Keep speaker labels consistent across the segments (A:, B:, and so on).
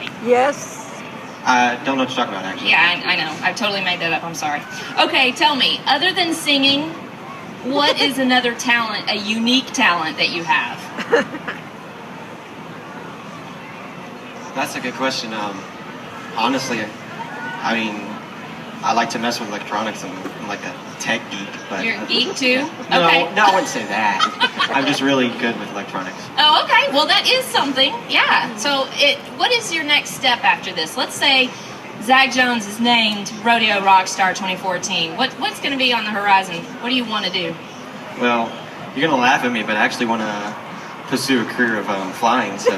A: sorry.
B: Yes.
C: I don't know what you're talking about, actually.
A: Yeah, I know. I totally made that up. I'm sorry. Okay, tell me, other than singing, what is another talent, a unique talent that you have?
C: That's a good question. Honestly, I mean, I like to mess with electronics. I'm like a tech geek. But
A: You're a geek too?
C: No,
A: Okay.
C: no, I wouldn't say that. I'm just really good with electronics.
A: Oh, okay. Well, that is something. Yeah. So, what is your next step after this? Let's say Zach Jones is named Rodeo Rockstar 2014. What's going to be on the horizon? What do you want to do?
C: Well, you're gonna laugh at me, but I actually want to pursue a career of flying. So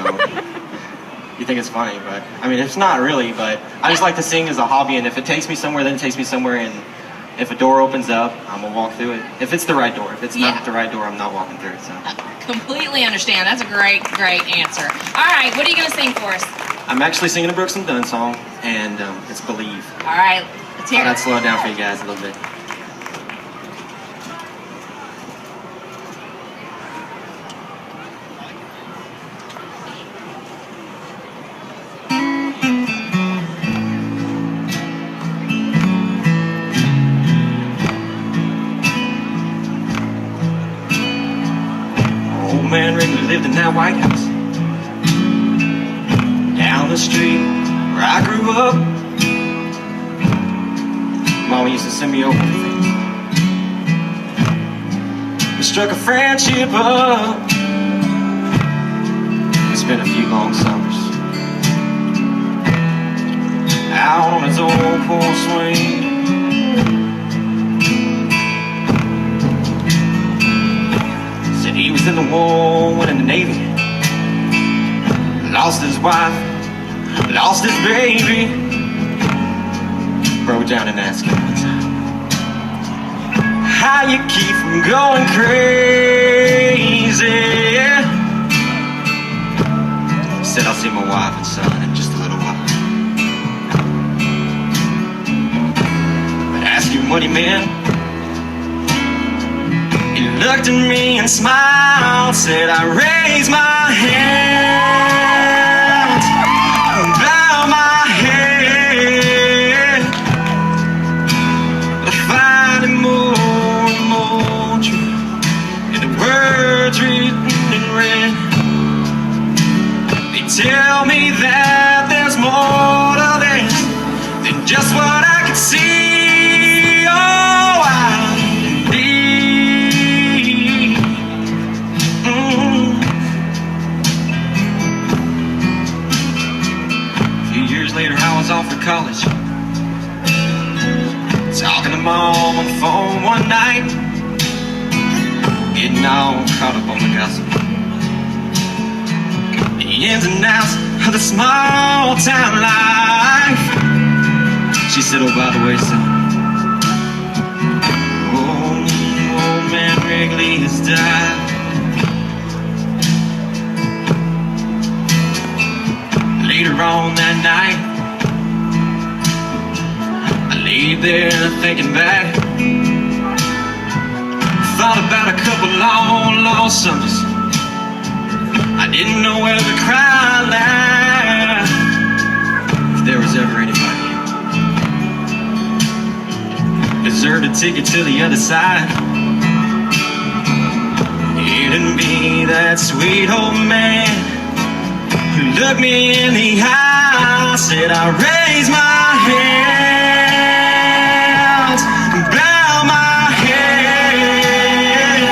C: you think it's funny, but I mean, it's not really. But I just like to sing as a hobby, and if it takes me somewhere, then it takes me somewhere. And if a door opens up, I'm gonna walk through it. If it's the right door. If it's not the right door, I'm not walking through it. So.
A: Completely understand. That's a great answer. All right, what are you going to sing for us?
C: I'm actually singing a Brooks and Dunn song, and it's Believe.
A: All right, let's hear it.
C: I'd slow it down for you guys a little bit. Old man Wrigley lived in that White House down the street where I grew up. Mama used to send me over to things. We struck a friendship up. We spent a few long summers out on his old porch swing. He was in the war, went in the Navy, lost his wife, lost his baby. Broke down and asked him one time, how you keep from going crazy? He said, I'll see my wife and son in just a little while. But ask him what he meant. He looked at me and smiled, said, I raise my hands, bow my head, I find it more and more true in the words written in red. They tell me that there's more to this than just what I can see. Later, I was off for college, talking to mom on the phone one night, getting all caught up on the gossip, the ins and outs of the small town life. She said, oh, by the way, son, old man Wrigley has died. Later on that night, I laid there thinking back. Thought about a couple long, long summers. I didn't know whether to cry or laugh. If there was ever anybody deserved a ticket to the other side, it'd be that sweet old man who looked me in the eye, said, I raise my hands, bow my head,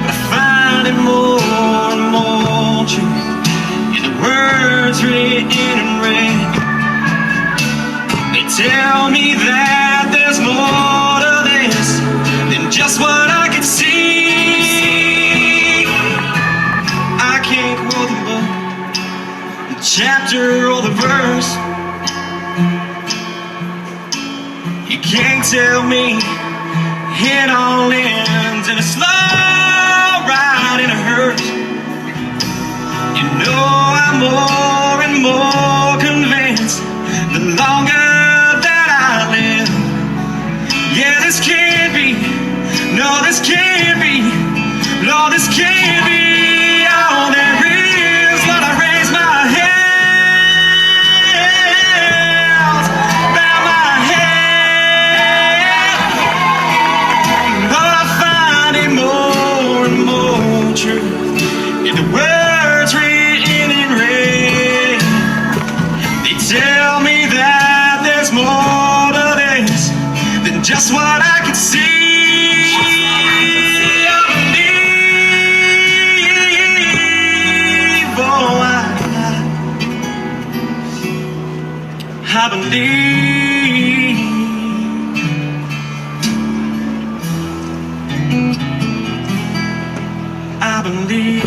C: but I find it more and more true in the words written in red. They tell me that there's more to this than just what I can see. Chapter or the verse, you can't tell me it all ends in a slow ride in a hearse. You know I'm more and more convinced the longer that I live. Yeah, this can't be, no, this can't be, no, this can't be all there is. Lord, I raise my hand. I believe. I believe.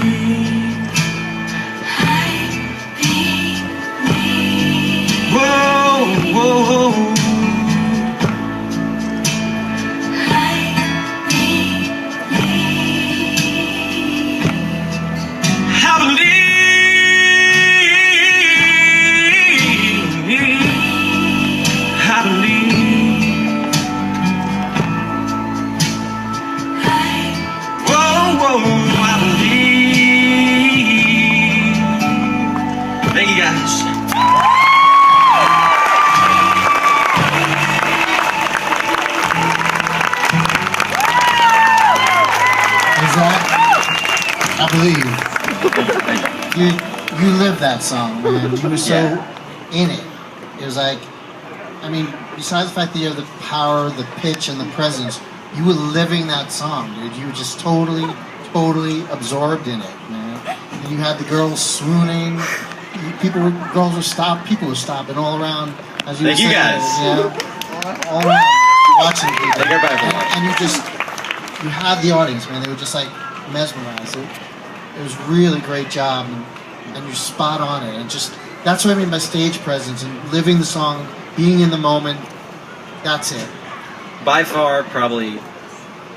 C: Whoa, whoa. Thank you guys.
B: Is that? I believe you lived that song, man. You were so in it. It was like, I mean, besides the fact that you have the power, the pitch, and the presence, you were living that song, dude. You were just totally absorbed in it, man. And you had the girls swooning. Girls were stopping. People were stopping all around as you were
C: Thank you
B: singing,
C: guys.
B: you know, all around watching people.
C: Thank everybody for watching.
B: And you had the audience, man. They were just like mesmerized. It was really great job, and you're spot on it. And just that's what I mean by stage presence and living the song, being in the moment. That's it.
C: By far, probably,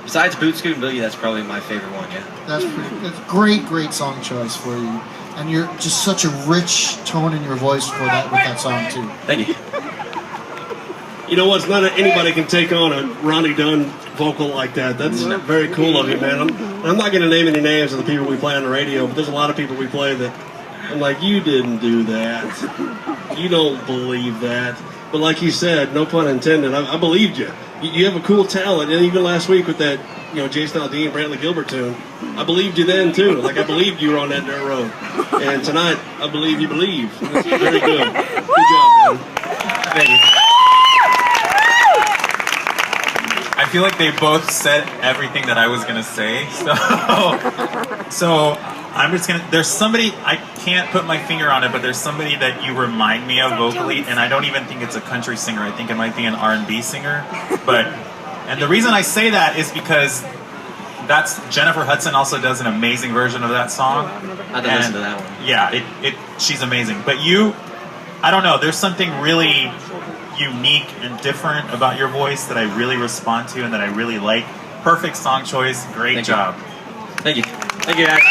C: besides Boot Scoot and Boogie, that's probably my favorite one, yeah.
B: That's great song choice for you. And you're just such a rich tone in your voice for that with that song too.
C: Thank you.
D: You know what? Not anybody can take on a Ronnie Dunn vocal like that. That's very cool of you, man. I'm not going to name any names of the people we play on the radio, but there's a lot of people we play that I'm like, you didn't do that. You don't believe that. But like you said, no pun intended, I believed you. You have a cool talent, and even last week with that, Jason Aldean, Brantley Gilbert tune, I believed you then too. Like I believed you were on that dirt road. And tonight, I believe you believe. That's very good. Good job, man. Thank you.
E: I feel like they both said everything that I was gonna say. So I'm just gonna. There's somebody I can't put my finger on it, but there's somebody that you remind me of vocally, and I don't even think it's a country singer. I think it might be an R&B singer. And the reason I say that is because that's Jennifer Hudson also does an amazing version of that song.
C: I have to listen to that one.
E: Yeah, she's amazing. But I don't know. There's something really unique and different about your voice that I really respond to and that I really like. Perfect song choice. Great job.
C: Thank you. Thank you, guys.